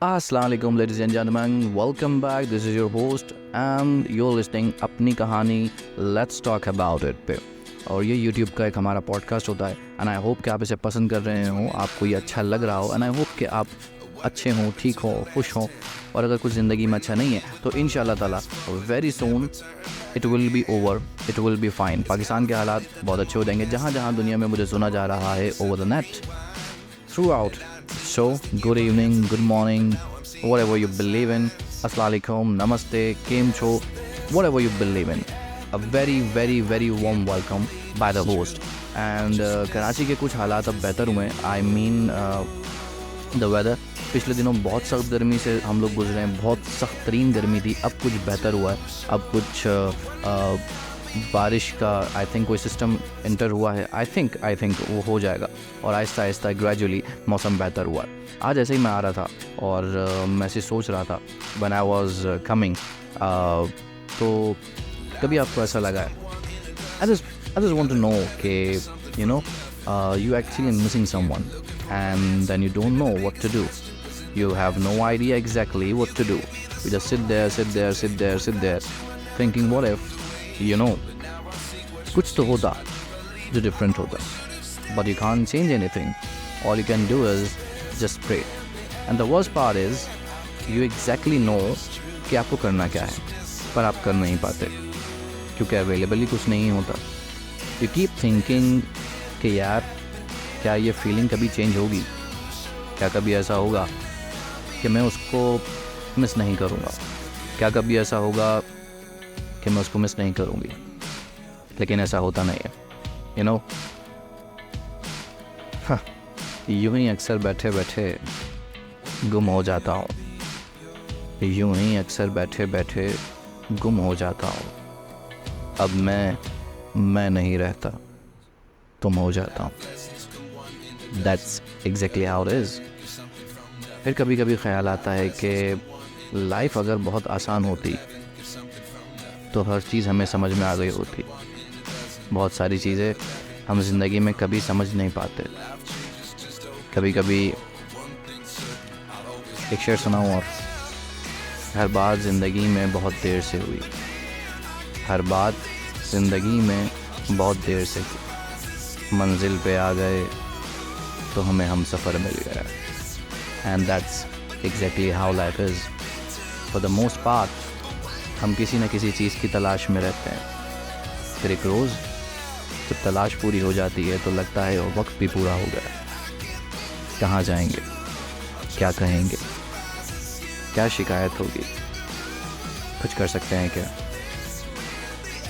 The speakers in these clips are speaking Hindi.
Assalamu alaikum ladies and gentlemen, welcome back. This is your host and you're listening अपनी कहानी Let's Talk About It पे। और ये YouTube का एक हमारा पॉडकास्ट होता है एंड आई होप कि आप इसे पसंद कर रहे हो, आपको ये अच्छा लग रहा हो एंड आई होप कि आप अच्छे हों, ठीक हो, खुश हों। और अगर कुछ ज़िंदगी में अच्छा नहीं है तो इंशाल्लाह ताला very soon it will be over, it will be fine. Pakistan के हालात बहुत अच्छे हो जाएंगे जहाँ जहाँ दुनिया में मुझे सुना जा रहा है over the net throughout. So, good evening, good morning, whatever you believe in. Assalamu alaikum, namaste, kem cho, whatever you believe in. A very warm welcome by the host. And Karachi के कुछ हालात अब बेहतर हुए हैं. I mean the weather. पिछले दिनों बहुत सख्त गर्मी से हम लोग गुजरे हैं, बहुत सख्त तरीन गर्मी थी. अब कुछ बेहतर हुआ है, अब कुछ बारिश का आई थिंक कोई सिस्टम इंटर हुआ है. आई थिंक वो हो जाएगा और आहिस्ता आहिस्ता ग्रेजुअली मौसम बेहतर हुआ है. आज ऐसे ही मैं आ रहा था और मैं ऐसे सोच रहा था व्हेन आई वाज कमिंग, तो कभी आपको ऐसा लगा है I just want to know कि you know you actually missing someone and then you don't know what to do. You have no idea exactly what to do. You just sit there thinking what if कुछ तो होता जो डिफरेंट होता, but you can't change anything. All you can do is just pray. And the worst part is you exactly know कि आपको करना क्या है, पर आप कर नहीं पाते क्योंकि अवेलेबल ही कुछ नहीं होता. You keep thinking कि यार क्या ये फीलिंग कभी चेंज होगी, क्या कभी ऐसा होगा कि मैं उसको मिस नहीं करूँगा, क्या कभी ऐसा होगा कि मैं उसको मिस नहीं करूँगी. लेकिन ऐसा होता नहीं है. यू नो यूँ ही अक्सर बैठे बैठे गुम हो जाता हूँ, यूँ ही अक्सर बैठे बैठे गुम हो जाता हूँ. अब मैं नहीं रहता, तुम हो जाता हूँ. That's exactly how it is. फिर कभी कभी ख्याल आता है कि लाइफ अगर बहुत आसान होती तो हर चीज़ हमें समझ में आ गई होती. बहुत सारी चीज़ें हम ज़िंदगी में कभी समझ नहीं पाते. कभी कभी एक शेर सुनाऊँ और हर बात ज़िंदगी में बहुत देर से हुई, हर बात ज़िंदगी में बहुत देर से हुई. मंजिल पे आ गए तो हमें हम सफ़र मिल गया. And that's exactly how life is. For the most part हम किसी न किसी चीज़ की तलाश में रहते हैं. फिर एक रोज़ जब तलाश पूरी हो जाती है तो लगता है वो वक्त भी पूरा हो गया. कहाँ जाएंगे, क्या कहेंगे, क्या शिकायत होगी, कुछ कर सकते हैं क्या?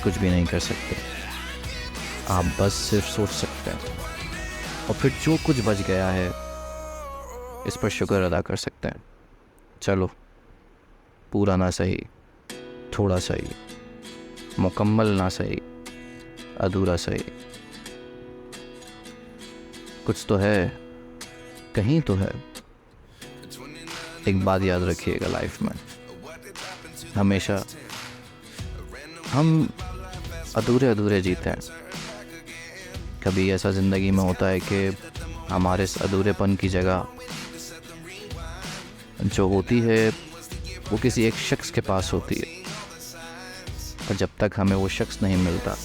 कुछ भी नहीं कर सकते. आप बस सिर्फ सोच सकते हैं और फिर जो कुछ बच गया है इस पर शुक्र अदा कर सकते हैं. चलो, पूरा ना सही, थोड़ा सही, मुकम्मल ना सही, अधूरा सही, कुछ तो है, कहीं तो है. एक बात याद रखिएगा, लाइफ में हमेशा हम अधूरे जीते हैं. कभी ऐसा ज़िंदगी में होता है कि हमारे इस अधूरेपन की जगह जो होती है वो किसी एक शख्स के पास होती है. और जब तक हमें वो शख्स नहीं मिलता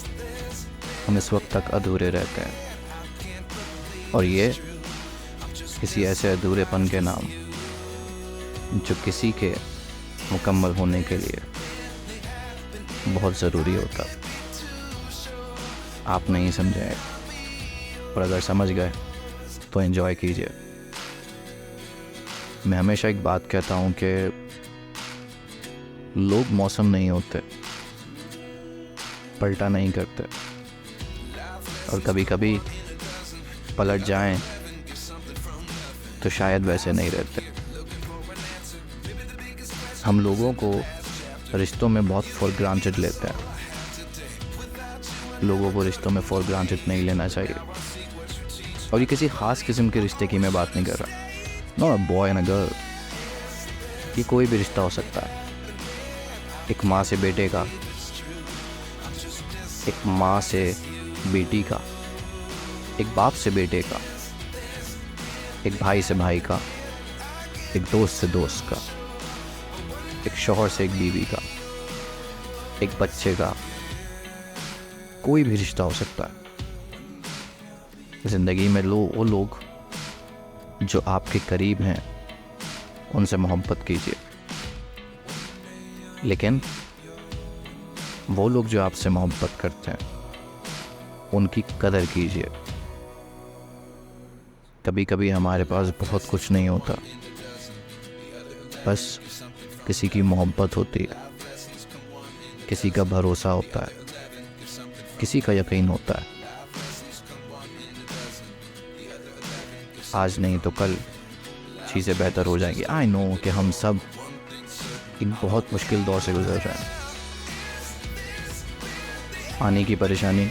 हम इस वक्त तक अधूरे रहते हैं. और ये किसी ऐसे अधूरेपन के नाम जो किसी के मुकम्मल होने के लिए बहुत ज़रूरी होता. आप नहीं समझे, और अगर समझ गए तो एंजॉय कीजिए. मैं हमेशा एक बात कहता हूँ कि लोग मौसम नहीं होते, पलटा नहीं करते, और कभी कभी पलट जाएं तो शायद वैसे नहीं रहते. हम लोगों को रिश्तों में बहुत फॉर ग्रांटेड लेते हैं. लोगों को रिश्तों में फॉर ग्रांटेड नहीं लेना चाहिए. और ये किसी ख़ास किस्म के रिश्ते की मैं बात नहीं कर रहा. Not a boy and a girl, ये कोई भी रिश्ता हो सकता है. एक माँ से बेटे का, एक माँ से बेटी का, एक बाप से बेटे का, एक भाई से भाई का, एक दोस्त से दोस्त का, एक शौहर से एक बीवी का, एक बच्चे का, कोई भी रिश्ता हो सकता है। ज़िंदगी में वो लोग जो आपके करीब हैं उनसे मोहब्बत कीजिए, लेकिन वो लोग जो आपसे मोहब्बत करते हैं उनकी कदर कीजिए। कभी कभी हमारे पास बहुत कुछ नहीं होता, बस किसी की मोहब्बत होती है, किसी का भरोसा होता है, किसी का यकीन होता है। आज नहीं तो कल चीज़ें बेहतर हो जाएंगी। आई नो कि हम सब एक बहुत मुश्किल दौर से गुजर रहे हैं। पानी की परेशानी,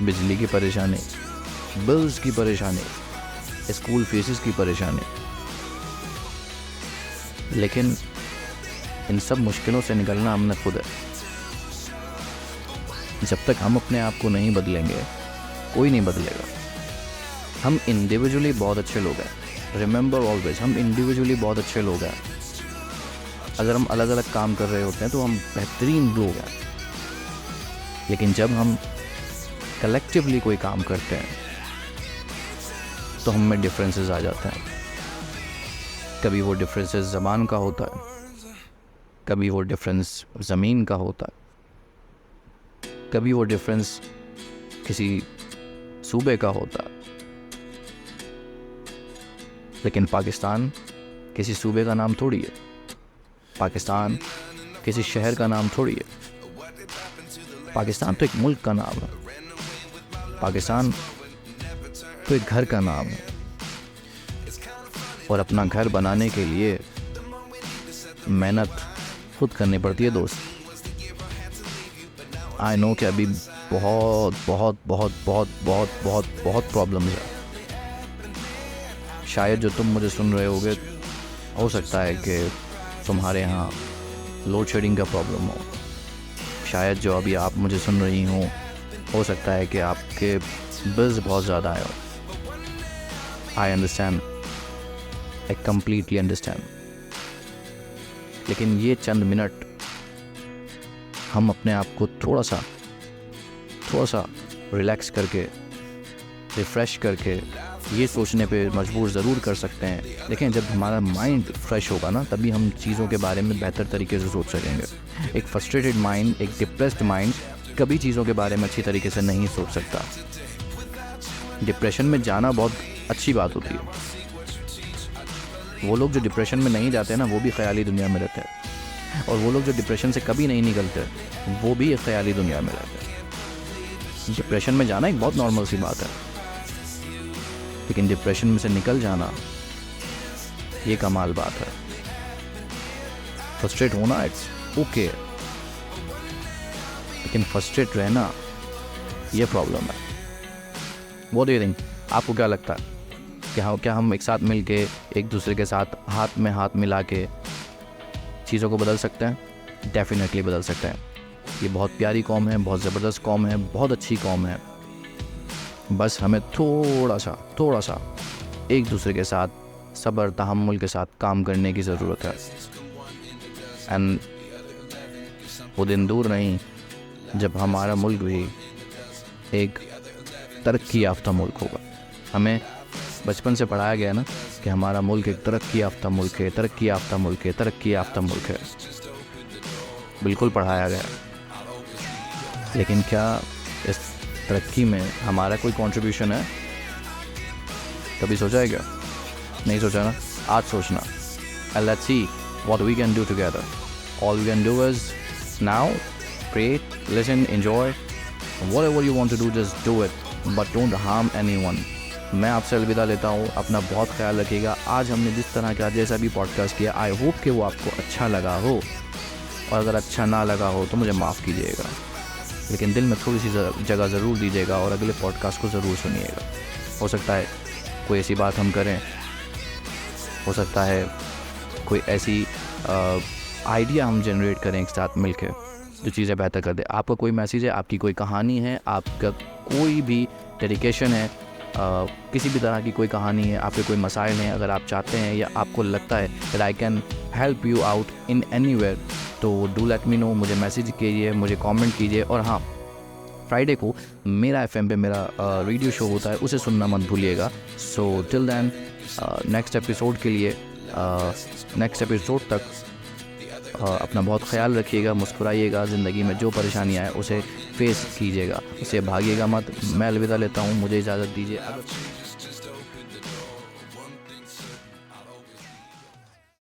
बिजली की परेशानी, बिल्स की परेशानी, स्कूल फीसेस की परेशानी, लेकिन इन सब मुश्किलों से निकलना हमने खुद है। जब तक हम अपने आप को नहीं बदलेंगे कोई नहीं बदलेगा। हम इंडिविजुअली बहुत अच्छे लोग हैं, रिमेंबर ऑलवेज, हम इंडिविजुअली बहुत अच्छे लोग हैं। अगर हम अलग अलग काम कर रहे होते हैं तो हम बेहतरीन लोग हैं, लेकिन जब हम कलेक्टिवली कोई काम करते हैं तो हम में डिफरेंसेस आ जाते हैं। कभी वो डिफरेंसेस ज़बान का होता है, कभी वो डिफरेंस ज़मीन का होता है, कभी वो डिफरेंस किसी सूबे का होता है। लेकिन पाकिस्तान किसी सूबे का नाम थोड़ी है, पाकिस्तान किसी शहर का नाम थोड़ी है। पाकिस्तान तो एक मुल्क का नाम है, पाकिस्तान तो एक घर का नाम है। और अपना घर बनाने के लिए मेहनत खुद करनी पड़ती है दोस्त। आई नो कि अभी बहुत बहुत बहुत बहुत बहुत बहुत बहुत प्रॉब्लम्स है। शायद जो तुम मुझे सुन रहे होगे, हो सकता है कि तुम्हारे यहाँ लोड शेडिंग का प्रॉब्लम हो। शायद जो अभी आप मुझे सुन रही हो सकता है कि आपके बिल्स बहुत ज़्यादा आए हो। I understand, I completely understand. लेकिन ये चंद मिनट हम अपने आप को थोड़ा सा रिलैक्स करके, रिफ़्रेश करके ये सोचने पे मजबूर ज़रूर कर सकते हैं। लेकिन जब हमारा माइंड फ्रेश होगा ना, तभी हम चीज़ों के बारे में बेहतर तरीके से सोच सकेंगे। एक फ्रस्ट्रेटेड माइंड, एक डिप्रेस्ड माइंड कभी चीज़ों के बारे में अच्छी तरीके से नहीं सोच सकता। डिप्रेशन में जाना बहुत अच्छी बात होती है। वो लोग जो डिप्रेशन में नहीं जाते ना, वो भी ख़याली दुनिया में रहते हैं, और वो लोग जो डिप्रेशन से कभी नहीं निकलते वो भी एक ख़याली दुनिया में रहते हैं। डिप्रेशन में जाना एक बहुत नॉर्मल सी बात है, लेकिन डिप्रेशन में से निकल जाना ये कमाल बात है। फ्रस्ट्रेट होना इट्स ओके, लेकिन फ्रस्ट्रेट रहना ये प्रॉब्लम है। What do you think? आपको क्या लगता है कि क्या हम एक साथ मिल के, एक दूसरे के साथ हाथ में हाथ मिला के चीज़ों को बदल सकते हैं? डेफिनेटली बदल सकते हैं। ये बहुत प्यारी कौम है, बहुत ज़बरदस्त कौम है, बहुत अच्छी कौम है। बस हमें थोड़ा सा एक दूसरे के साथ सब्र तहम्मुल के साथ काम करने की ज़रूरत है। एंड वो दिन दूर नहीं जब हमारा मुल्क भी एक तरक्की याफ्ता मुल्क होगा। हमें बचपन से पढ़ाया गया ना कि हमारा मुल्क एक तरक्की याफ्ता मुल्क है, तरक्की याफ्ता मुल्क है, तरक्की याफ्ता मुल्क है। बिल्कुल पढ़ाया गया, लेकिन क्या इस तरक्की में हमारा कोई कंट्रीब्यूशन है? कभी सोचा है क्या? नहीं सोचा ना? आज सोचना। And let's see what we can do together. All we can do is now create, listen, enjoy. Whatever you want to do, just do it. But don't harm anyone. मैं आपसे अलविदा लेता हूँ। अपना बहुत ख्याल रखिएगा। आज हमने जिस तरह का जैसा भी पॉडकास्ट किया, आई होप कि वो आपको अच्छा लगा हो, और अगर अच्छा ना लगा हो तो मुझे माफ़ कीजिएगा, लेकिन दिल में थोड़ी सी जगह ज़रूर दीजिएगा और अगले पॉडकास्ट को ज़रूर सुनिएगा। हो सकता है कोई ऐसी बात हम करें, हो सकता है कोई ऐसी आइडिया हम जनरेट करें एक साथ मिलकर जो चीज़ें बेहतर कर दे। आपका कोई मैसेज है, आपकी कोई कहानी है, आपका कोई भी डेडिकेशन है, किसी भी तरह की कोई कहानी है, आपके कोई मसाइल हैं, अगर आप चाहते हैं या आपको लगता है that I can help you out in anywhere, तो डू लेट मी नो, मुझे मैसेज कीजिए, मुझे कमेंट कीजिए। और हाँ, फ्राइडे को मेरा FM पे मेरा रेडियो शो होता है, उसे सुनना मत भूलिएगा। So till then, next episode के लिए, नेक्स्ट एपिसोड तक अपना बहुत ख्याल रखिएगा, मुस्कुराइएगा, ज़िंदगी में जो परेशानियाँ हैं उसे फेस कीजिएगा, उसे भागिएगा मत। मैं अलविदा लेता हूँ, मुझे इजाज़त दीजिए।